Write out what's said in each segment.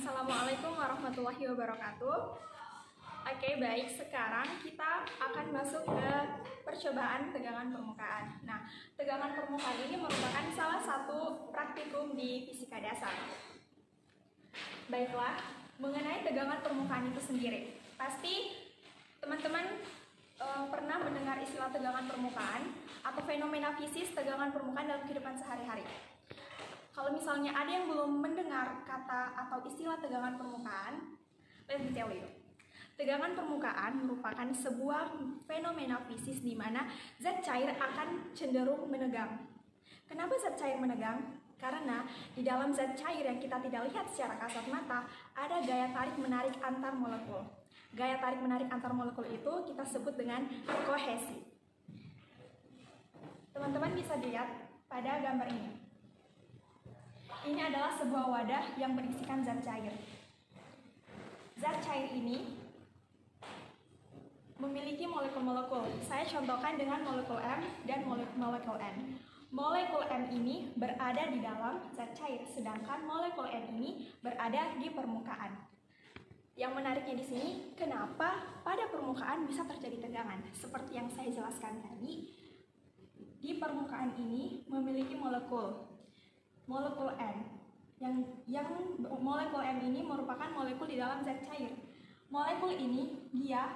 Assalamualaikum warahmatullahi wabarakatuh. Oke, baik. Sekarang kita akan masuk ke percobaan tegangan permukaan. Nah, tegangan permukaan ini merupakan salah satu praktikum di fisika dasar. Baiklah, mengenai tegangan permukaan itu sendiri, pasti teman-teman pernah mendengar istilah tegangan permukaan atau fenomena fisis tegangan permukaan dalam kehidupan sehari-hari. Kalau misalnya ada yang belum mendengar kata atau istilah tegangan permukaan, let me tell you. Tegangan permukaan merupakan sebuah fenomena fisis di mana zat cair akan cenderung menegang. Kenapa zat cair menegang? Karena di dalam zat cair yang kita tidak lihat secara kasat mata, ada gaya tarik-menarik antar molekul. Gaya tarik-menarik antar molekul itu kita sebut dengan kohesi. Teman-teman bisa lihat pada gambar ini. Ini adalah sebuah wadah yang berisikan zat cair. Zat cair ini memiliki molekul-molekul. Saya contohkan dengan molekul M dan molekul N. Molekul M ini berada di dalam zat cair, sedangkan molekul N ini berada di permukaan. Yang menariknya di sini, kenapa pada permukaan bisa terjadi tegangan? Seperti yang saya jelaskan tadi, di permukaan ini memiliki molekul N. Yang molekul M ini merupakan molekul di dalam zat cair. Molekul ini dia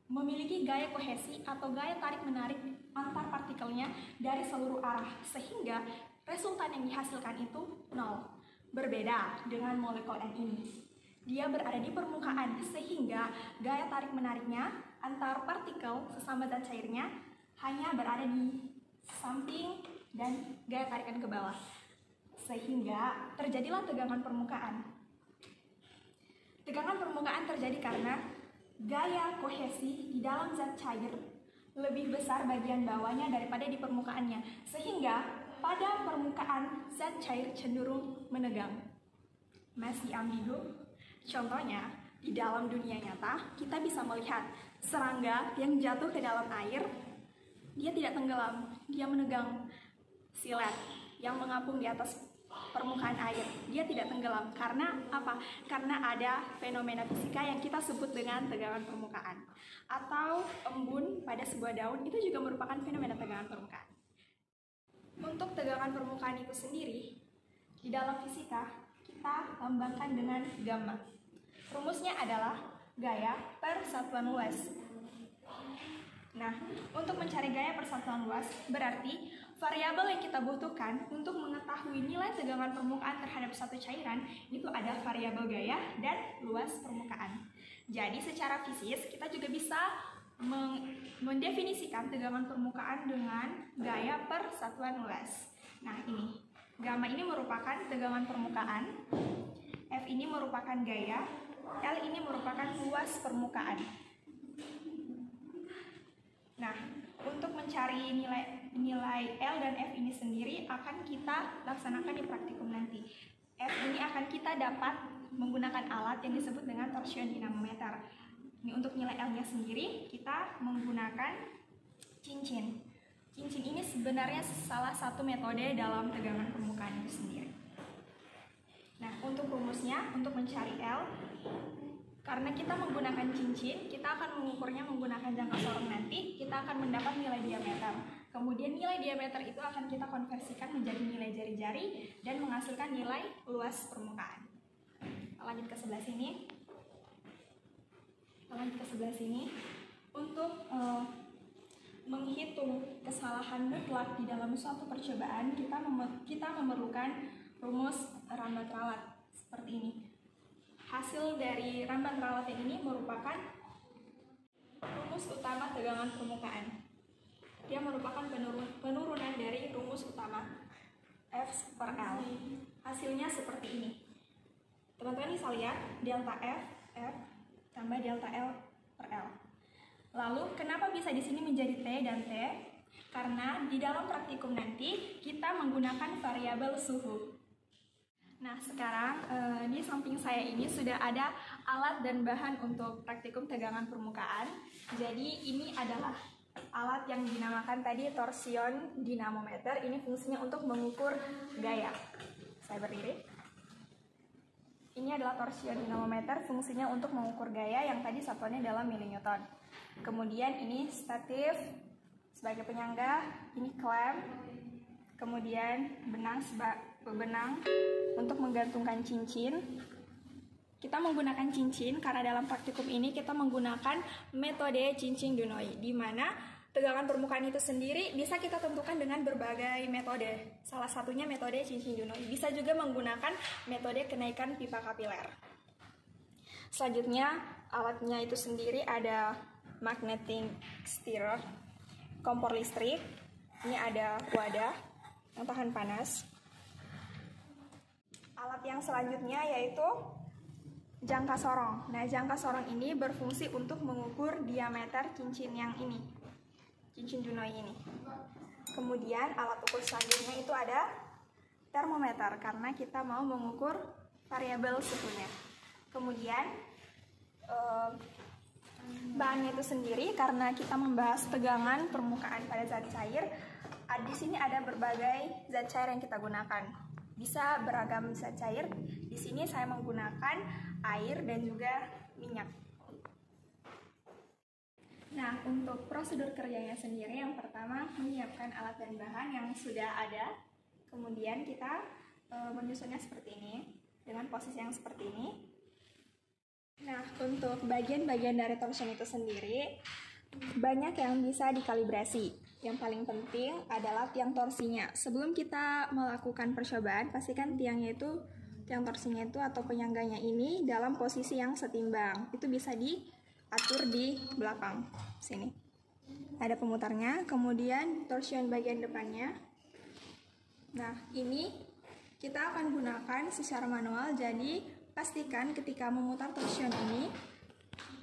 memiliki gaya kohesi atau gaya tarik-menarik antar partikelnya dari seluruh arah, sehingga resultan yang dihasilkan itu nol. Berbeda dengan molekul N ini. Dia berada di permukaan, sehingga gaya tarik-menariknya antar partikel sesama zat cairnya hanya berada di samping dan gaya tarikan ke bawah. Sehingga terjadilah tegangan permukaan. Tegangan permukaan terjadi karena gaya kohesi di dalam zat cair lebih besar bagian bawahnya daripada di permukaannya, sehingga pada permukaan zat cair cenderung menegang. Masih ambigu? Contohnya, di dalam dunia nyata kita bisa melihat serangga yang jatuh ke dalam air, dia tidak tenggelam, dia menegang. Silet yang mengapung di atas permukaan air, dia tidak tenggelam. Karena apa? Karena ada fenomena fisika yang kita sebut dengan tegangan permukaan. Atau embun pada sebuah daun, itu juga merupakan fenomena tegangan permukaan. Untuk tegangan permukaan itu sendiri, di dalam fisika kita lambangkan dengan gamma. Rumusnya adalah gaya per satuan luas. Nah, untuk mencari gaya persatuan luas, berarti variabel yang kita butuhkan untuk mengetahui nilai tegangan permukaan terhadap satu cairan itu ada variabel gaya dan luas permukaan. Jadi secara fisis kita juga bisa mendefinisikan tegangan permukaan dengan gaya per satuan luas. Nah, ini gamma ini merupakan tegangan permukaan, F ini merupakan gaya, L ini merupakan luas permukaan. Nah, untuk mencari nilai L dan F ini sendiri akan kita laksanakan di praktikum nanti. F ini akan kita dapat menggunakan alat yang disebut dengan torsion dinamometer. Ini untuk nilai L-nya sendiri kita menggunakan cincin. Cincin ini sebenarnya salah satu metode dalam tegangan permukaan itu sendiri. Nah, untuk rumusnya, untuk mencari L, karena kita menggunakan cincin, kita akan mengukurnya menggunakan jangka sorong nanti, kita akan mendapat nilai diameter. Kemudian nilai diameter itu akan kita konversikan menjadi nilai jari-jari dan menghasilkan nilai luas permukaan. Lanjut ke sebelah sini. Untuk menghitung kesalahan mutlak di dalam suatu percobaan, kita memerlukan rumus rambat ralat seperti ini. Hasil dari rambat ralat ini merupakan rumus utama tegangan permukaan. Dia merupakan penurunan dari rumus utama F per L. Hasilnya seperti ini. Teman-teman bisa lihat delta F tambah delta L per L. Lalu kenapa bisa di sini menjadi T dan T? Karena di dalam praktikum nanti kita menggunakan variabel suhu. Nah, sekarang di samping saya ini sudah ada alat dan bahan untuk praktikum tegangan permukaan. Jadi ini adalah alat yang dinamakan tadi torsion dinamometer. Ini fungsinya untuk mengukur gaya. Saya berdiri. Ini adalah torsion dinamometer, fungsinya untuk mengukur gaya yang tadi satuannya dalam milinewton. Kemudian ini statif sebagai penyangga, ini klem, kemudian benang untuk menggantungkan cincin. Kita menggunakan cincin karena dalam praktikum ini kita menggunakan metode cincin Dunoi, di mana tegangan permukaan itu sendiri bisa kita tentukan dengan berbagai metode. Salah satunya metode cincin Dunoi. Bisa juga menggunakan metode kenaikan pipa kapiler. Selanjutnya, alatnya itu sendiri ada magnetic stirrer, kompor listrik. Ini ada wadah yang tahan panas. Alat yang selanjutnya yaitu jangka sorong. Nah, jangka sorong ini berfungsi untuk mengukur diameter cincin yang ini, cincin Dunoi ini. Kemudian alat ukur selanjutnya itu ada termometer, karena kita mau mengukur variabel suhunya. Kemudian bahannya itu sendiri, karena kita membahas tegangan permukaan pada zat cair, di sini ada berbagai zat cair yang kita gunakan. Bisa beragam zat cair. Di sini saya menggunakan air dan juga minyak. Nah, untuk prosedur kerjanya sendiri, yang pertama menyiapkan alat dan bahan yang sudah ada. Kemudian kita menyusunnya seperti ini, dengan posisi yang seperti ini. Nah, untuk bagian-bagian dari torsion itu sendiri, banyak yang bisa dikalibrasi. Yang paling penting adalah tiang torsinya. Sebelum kita melakukan percobaan, pastikan tiang torsinya itu atau penyangganya ini dalam posisi yang setimbang. Itu bisa diatur di belakang sini. Ada pemutarnya, kemudian torsion bagian depannya. Nah, ini kita akan gunakan secara manual, jadi pastikan ketika memutar torsion ini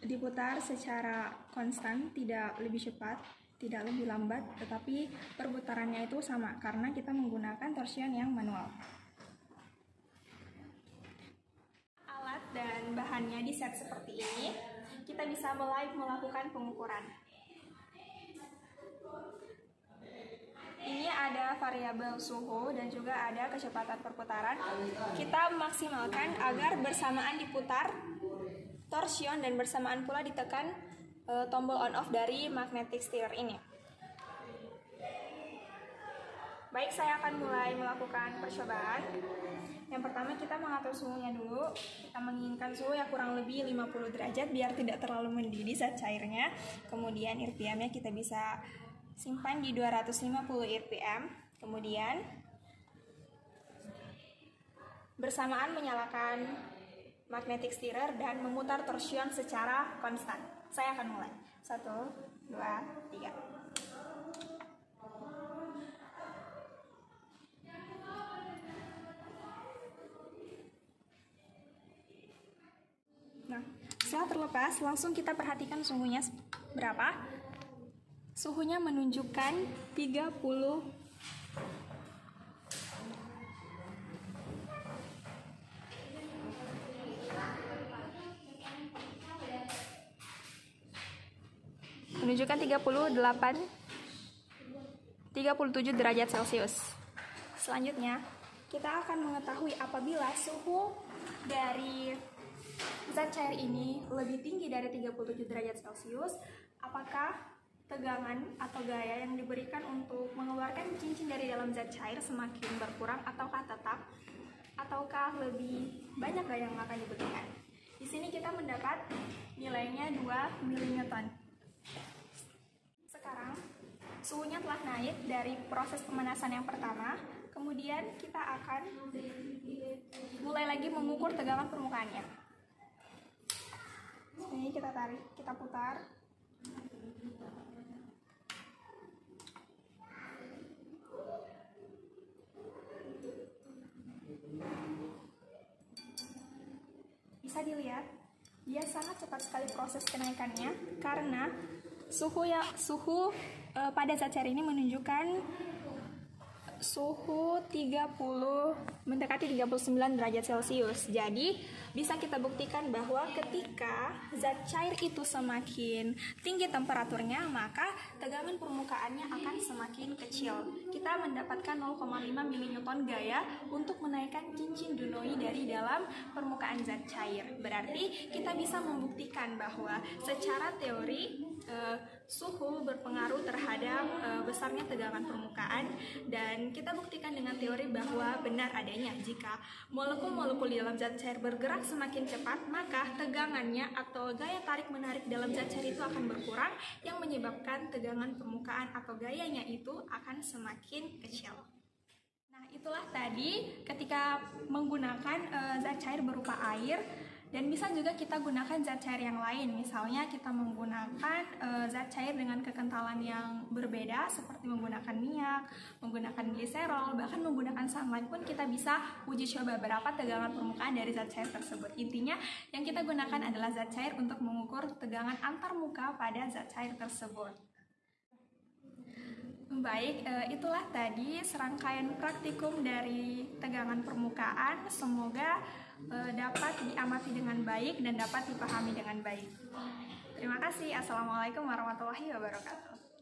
diputar secara konstan, tidak lebih cepat, tidak lebih lambat, tetapi perputarannya itu sama karena kita menggunakan torsion yang manual. Alat dan bahannya di set seperti ini, kita bisa mulai melakukan pengukuran. Ini ada variabel suhu dan juga ada kecepatan perputaran. Kita maksimalkan agar bersamaan diputar torsion dan bersamaan pula ditekan tombol on off dari magnetic stirrer ini. Baik, saya akan mulai melakukan percobaan. Yang pertama kita mengatur suhunya dulu. Kita menginginkan suhu yang kurang lebih 50 derajat biar tidak terlalu mendidih zat cairnya. Kemudian RPM-nya kita bisa simpan di 250 RPM. Kemudian bersamaan menyalakan magnetic stirrer dan memutar torsion secara konstan. Saya akan mulai. 1, 2, 3. Nah, setelah terlepas, langsung kita perhatikan suhunya berapa. Suhunya menunjukkan 30. Menunjukkan 37 derajat Celcius. Selanjutnya, kita akan mengetahui apabila suhu dari zat cair ini lebih tinggi dari 37 derajat Celcius, apakah tegangan atau gaya yang diberikan untuk mengeluarkan cincin dari dalam zat cair semakin berkurang ataukah tetap, ataukah lebih banyak gaya yang akan diberikan. Di sini kita mendapat nilainya 2 mN. Sekarang suhunya telah naik dari proses pemanasan yang pertama, kemudian kita akan mulai lagi mengukur tegangan permukaannya. Ini kita tarik, kita putar. Bisa dilihat, dia sangat cepat sekali proses kenaikannya karena suhu pada zat cair ini menunjukkan suhu 30 mendekati 39 derajat Celcius. Jadi bisa kita buktikan bahwa ketika zat cair itu semakin tinggi temperaturnya, maka tegangan permukaannya akan semakin kecil. Kita mendapatkan 0,5 mN gaya untuk menaikkan cincin Dunoi dari dalam permukaan zat cair. Berarti kita bisa membuktikan bahwa secara teori suhu berpengaruh terhadap besarnya tegangan permukaan, dan kita buktikan dengan teori bahwa benar adanya jika molekul-molekul di dalam zat cair bergerak semakin cepat, maka tegangannya atau gaya tarik menarik dalam zat cair itu akan berkurang, yang menyebabkan tegangan permukaan atau gayanya itu akan semakin kecil. Nah, itulah tadi ketika menggunakan zat cair berupa air. Dan bisa juga kita gunakan zat cair yang lain, misalnya kita menggunakan zat cair dengan kekentalan yang berbeda seperti menggunakan minyak, menggunakan gliserol, bahkan menggunakan sunlight pun kita bisa uji coba berapa tegangan permukaan dari zat cair tersebut. Intinya yang kita gunakan adalah zat cair untuk mengukur tegangan antar muka pada zat cair tersebut. Baik, itulah tadi serangkaian praktikum dari tegangan permukaan. Semoga dapat diamati dengan baik dan dapat dipahami dengan baik. Terima kasih. Assalamualaikum warahmatullahi wabarakatuh.